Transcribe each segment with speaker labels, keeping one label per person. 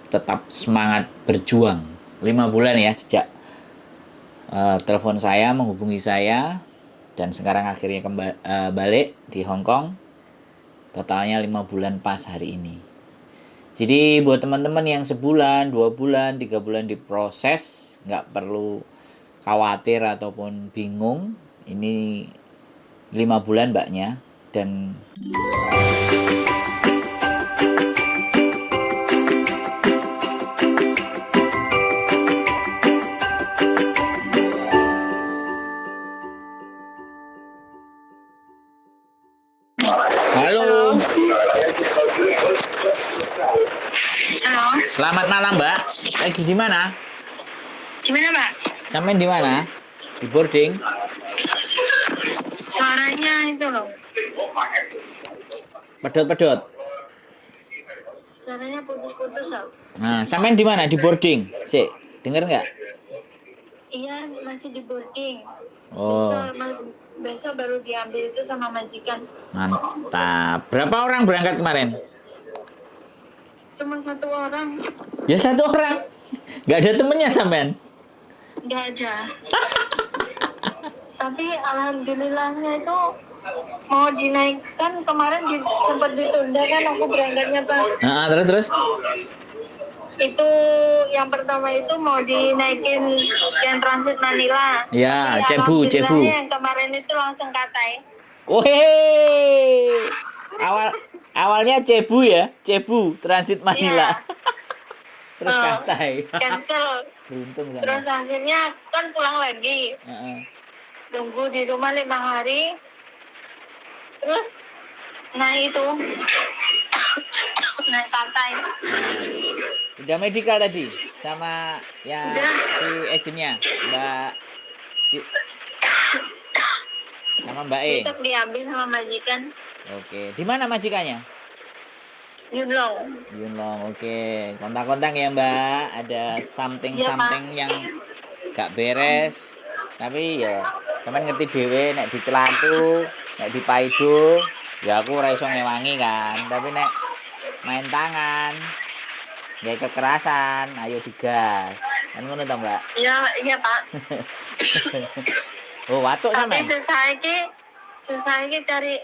Speaker 1: tetap semangat berjuang. 5 bulan ya sejak telepon saya, menghubungi saya, dan sekarang akhirnya balik di Hong Kong. Totalnya 5 bulan pas hari ini. Jadi buat teman-teman yang sebulan, 2 bulan, 3 bulan diproses, nggak perlu khawatir ataupun bingung. Ini 5 bulan mbaknya. Dan halo.
Speaker 2: Halo.
Speaker 1: Selamat malam, Mbak. Lagi di mana?
Speaker 2: Gimana, Mbak?
Speaker 1: Sampai di mana? Di boarding?
Speaker 2: Suaranya itu loh.
Speaker 1: Pedot-pedot.
Speaker 2: Suaranya putus-putus, loh.
Speaker 1: Nah, sampai di mana? Di boarding. Sik, denger nggak?
Speaker 2: Iya, masih di boarding.
Speaker 1: Oh,
Speaker 2: Besok baru diambil itu sama majikan.
Speaker 1: mantap. Berapa orang berangkat kemarin?
Speaker 2: Cuma 1 orang.
Speaker 1: Ya 1 orang. Nggak ada temennya sampean?
Speaker 2: Nggak ada. Tapi alhamdulillahnya itu mau dinaikkan kemarin sempat ditunda kan aku berangkatnya, Pak.
Speaker 1: Nah, terus?
Speaker 2: Itu yang pertama itu mau dinaikin yang transit Manila.
Speaker 1: Ya,
Speaker 2: Tapi
Speaker 1: Cebu.
Speaker 2: alhamdulillahnya yang kemarin itu langsung katai.
Speaker 1: Wih, awalnya Cebu ya, Cebu transit Manila.
Speaker 2: Iya.
Speaker 1: Terus katai.
Speaker 2: Cancel.
Speaker 1: Beruntung sana.
Speaker 2: Terus akhirnya kan pulang lagi. Tunggu di rumah 5 hari. Terus naik itu naik katai.
Speaker 1: Udah medical tadi sama yang
Speaker 2: Udah.
Speaker 1: si agentnya, Mbak sama Mbak E.
Speaker 2: Besok diambil sama majikan.
Speaker 1: Oke, di mana majikannya?
Speaker 2: Yunlong.
Speaker 1: Oke. Kontak-kontak ya Mbak. Ada something yang gak beres. Tapi ya sampean ngerti dhewe nek dicelantu, nek dipaido, ya aku ora iso ngewangi kan. Tapi nek main tangan, kayak kekerasan, ayo digas. Kan ngono ta, Mbak?
Speaker 2: Iya, Pak.
Speaker 1: Oh, watuk
Speaker 2: Tapi
Speaker 1: sampean.
Speaker 2: susah iki cari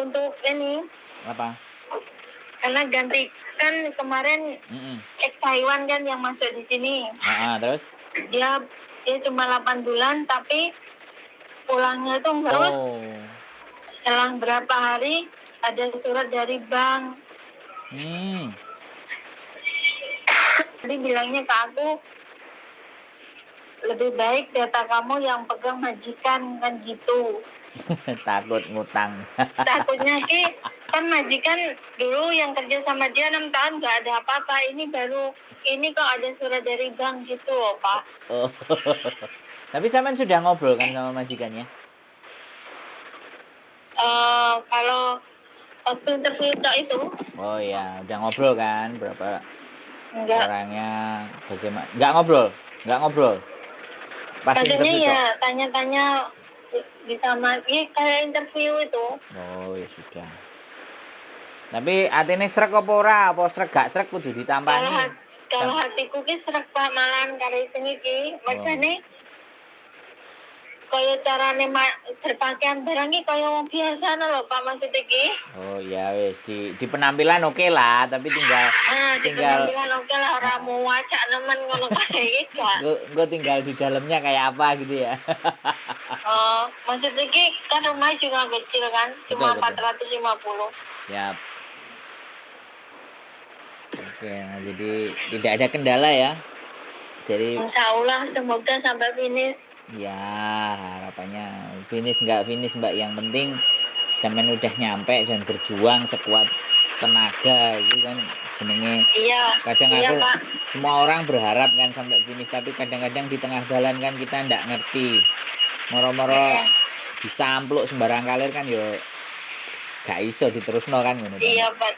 Speaker 2: untuk ini.
Speaker 1: Apa?
Speaker 2: Karena ganti kan kemarin Taiwan kan yang masuk di sini.
Speaker 1: Terus?
Speaker 2: Dia cuma 8 bulan tapi pulangnya itu terus selang berapa hari ada surat dari bank. Jadi bilangnya ke aku lebih baik data kamu yang pegang majikan kan gitu.
Speaker 1: Takut ngutang.
Speaker 2: Takutnya kan majikan dulu yang kerja sama dia 6 tahun nggak ada apa-apa. Ini kok ada surat dari bank gitu loh, Pak.
Speaker 1: Oh. Tapi sampean sudah ngobrol kan sama majikannya?
Speaker 2: Kalau waktu interview itu.
Speaker 1: Oh ya, udah ngobrol kan berapa
Speaker 2: Enggak.
Speaker 1: orangnya, bagaimana? Enggak ngobrol. Pas
Speaker 2: Maksudnya
Speaker 1: interview
Speaker 2: ya tanya-tanya bisa kayak interview itu.
Speaker 1: Oh ya sudah. Tapi atine srek apa ora? Apa srek gak srek kudu ditampani?
Speaker 2: Kalau hatiku ki srek Pak malan karo sing iki. Makane kaya carane berpakaian barang ki kaya wong biasa lho Pak maksud iki.
Speaker 1: Oh ya wis di penampilan oke lah, tapi tinggal
Speaker 2: Di penampilan oke lah ora mau wajak nemen ngono kae iki, Pak.
Speaker 1: Gue tinggal di dalamnya kayak apa gitu ya.
Speaker 2: Maksud iki kan rumah juga kecil kan, cuma 450.
Speaker 1: Siap. Oke, nah jadi tidak ada kendala ya. Jadi
Speaker 2: insyaallah semoga sampai finish.
Speaker 1: Ya, harapannya finish nggak finish Mbak, yang penting sampean udah nyampe dan berjuang sekuat tenaga itu kan jenenge.
Speaker 2: Iya.
Speaker 1: Kadang
Speaker 2: iya,
Speaker 1: aku
Speaker 2: Pak.
Speaker 1: semua orang berharap kan sampai finish, tapi kadang-kadang di tengah jalan kan kita ndak ngerti. Moro-moro disampluk sembarang kalir kan yo gak iso diterusno kan ngono.
Speaker 2: Iya, Pak.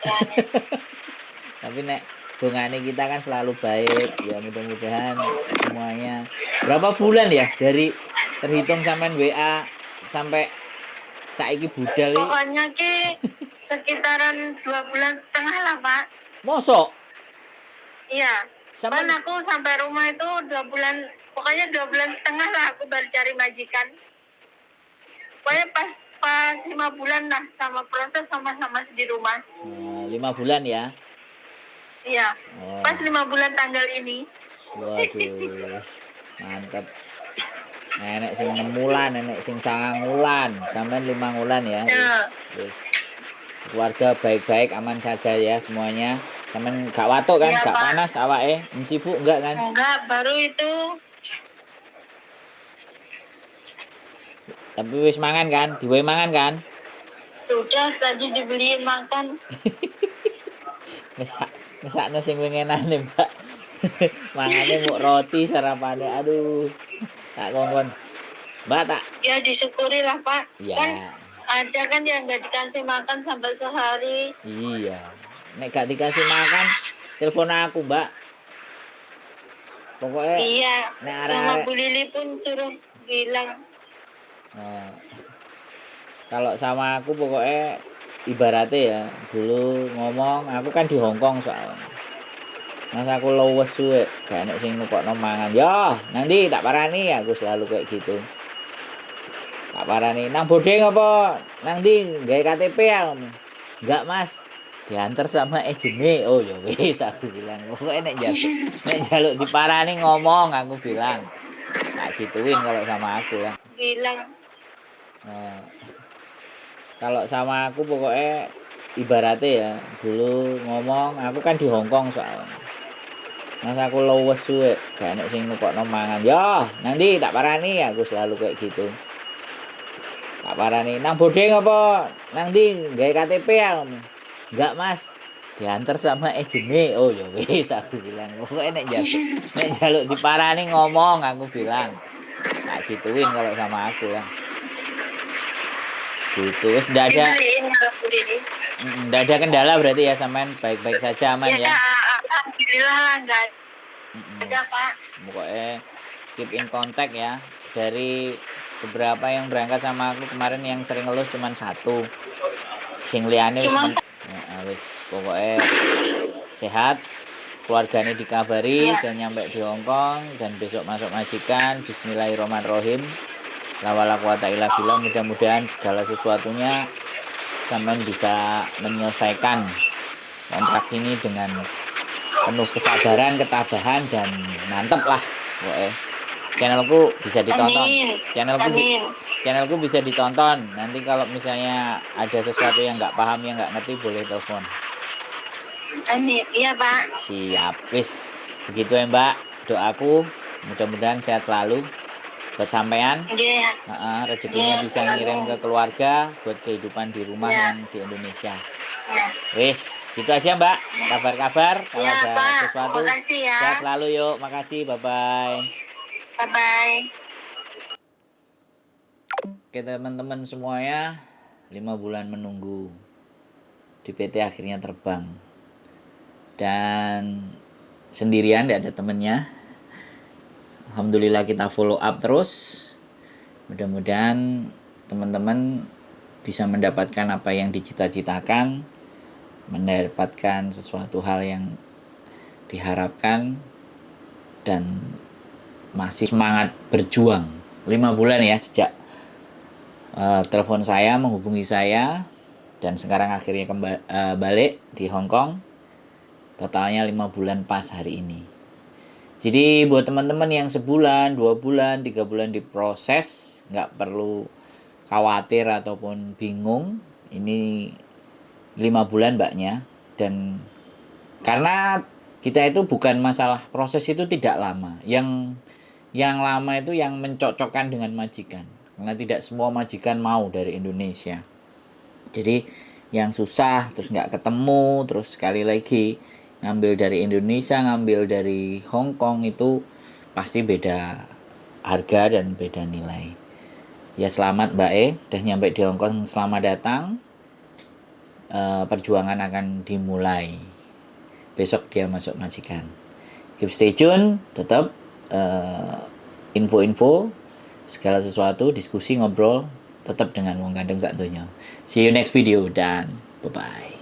Speaker 1: Tapi nek dongane kita kan selalu baik ya, mudah-mudahan semuanya. Berapa bulan ya dari terhitung sampean WA sampai saiki budal iki?
Speaker 2: Pokoknya sekitaran 2,5 bulan lah, Pak.
Speaker 1: Mosok?
Speaker 2: Iya.
Speaker 1: Sama
Speaker 2: Kan aku sampai rumah itu 2 bulan, pokoknya 2 bulan setengah lah aku baru cari majikan. Pokoknya pas 5 bulan lah sama proses sama-sama di rumah.
Speaker 1: 5 bulan ya.
Speaker 2: Iya.
Speaker 1: Oh,
Speaker 2: Pas 5 bulan tanggal ini.
Speaker 1: waduh, mantep. Nenek sing 6 bulan, nenek sing 9 bulan, sampean 5 bulan ya.
Speaker 2: Ya.
Speaker 1: Wis. Keluarga baik-baik, aman saja ya semuanya. Sampean gak watuk kan,
Speaker 2: Iya,
Speaker 1: gak
Speaker 2: Pak.
Speaker 1: panas awake, sibuk enggak kan?
Speaker 2: Enggak, baru itu.
Speaker 1: Tapi wis mangan kan? Diwehi mangan kan?
Speaker 2: Sudah tadi dibeliin makan.
Speaker 1: Ngesakno sing wingenane, Mbak. Mangane muk roti sarapane. Aduh. Tak kongkon. Mbak tak.
Speaker 2: Ya disyukuri lah, Pak.
Speaker 1: Iya.
Speaker 2: Kan ada kan yang nggak dikasih makan sampai sehari.
Speaker 1: Iya. Nek gak dikasih makan, telepon aku, Mbak. Pokoknya
Speaker 2: Iya.
Speaker 1: nek
Speaker 2: Sama
Speaker 1: arek-arek
Speaker 2: Bu Lili pun suruh bilang.
Speaker 1: kalau sama aku pokoknya ibaratnya ya, dulu ngomong aku kan di Hongkong soalnya. Mas aku lowes suwe, gak enak sing nukokno mangan. Yo, nanti tak parani, aku selalu kayak gitu. Tak parani, nang bodeng apa? Nang ndi gawe KTP ya? Enggak, Mas. Diantar sama ejene. Oh ya wis aku bilang. Pokoknya nek njaluk diparani ngomong aku bilang. Tak gituin kalau sama aku ya.
Speaker 2: Bilang.
Speaker 1: Kalau sama aku pokoknya ibaratnya ya, dulu ngomong aku kan di Hongkong soalnya. Mas aku lowes suwe, gak enak sing nukokno mangan. Yo, nanti tak parani, aku selalu kayak gitu. Tak parani, nang bodeng apa? Nang ndi gawe KTP ya? Enggak, Mas. Diantar sama ejene. Oh ya wis aku bilang. Pokoknya nek njaluk diparani ngomong aku bilang. Tak gituin kalau sama aku ya. Gitu, wis ndak ada. Ndak ada kendala berarti ya, sampean baik-baik saja, aman ya.
Speaker 2: Alhamdulillah lah, enggak ada, Pak.
Speaker 1: Pokoknya keep in contact ya. Dari beberapa yang berangkat sama aku kemarin yang sering ngeluh cuma 1. Sing liyane wis pokoknya sehat. Keluarganya dikabari dan nyampe di Hongkong dan besok masuk majikan. Bismillahirrahmanirrahim. La wala quwata illa billah. Mudah-mudahan segala sesuatunya sampean bisa menyelesaikan kontrak ini dengan penuh kesabaran, ketabahan, dan mantep lah. Pokoknya channelku bisa ditonton. Channelku bisa ditonton. Nanti kalau misalnya ada sesuatu yang nggak paham, yang nggak ngerti, boleh telepon.
Speaker 2: Amin. Iya, Pak.
Speaker 1: Siap, wis. Begitu ya, Mbak. Doaku mudah-mudahan sehat selalu buat sampean. Rezekinya bisa ngirim ke keluarga buat kehidupan di rumah yang di Indonesia. Wis, gitu aja, Mbak. Kabar-kabar kalau ada sesuatu.
Speaker 2: Makasih ya.
Speaker 1: Sehat selalu yuk. Makasih, bye-bye.
Speaker 2: Bye-bye.
Speaker 1: Oke, teman-teman semuanya, 5 bulan menunggu. DPT akhirnya terbang. Dan sendirian, tidak ada temennya. Alhamdulillah kita follow up terus. Mudah-mudahan teman-teman bisa mendapatkan apa yang dicita-citakan, mendapatkan sesuatu hal yang diharapkan, dan masih semangat berjuang. 5 bulan ya sejak telepon saya, menghubungi saya, dan sekarang akhirnya balik di Hongkong. Totalnya 5 bulan pas hari ini. Jadi buat teman-teman yang sebulan, 2 bulan, 3 bulan diproses, nggak perlu khawatir ataupun bingung. Ini 5 bulan mbaknya. Dan karena kita itu bukan masalah proses itu tidak lama. Yang lama itu yang mencocokkan dengan majikan. Karena tidak semua majikan mau dari Indonesia. Jadi yang susah, terus nggak ketemu, terus sekali lagi ngambil dari Indonesia, ngambil dari Hong Kong itu pasti beda harga dan beda nilai. Ya selamat Mbak udah nyampe di Hong Kong, selamat datang. Perjuangan akan dimulai. Besok dia masuk majikan. Keep stay tune, tetap info-info, segala sesuatu, diskusi, ngobrol, tetap dengan Wong Gandeng Sak Donya. See you next video dan bye-bye.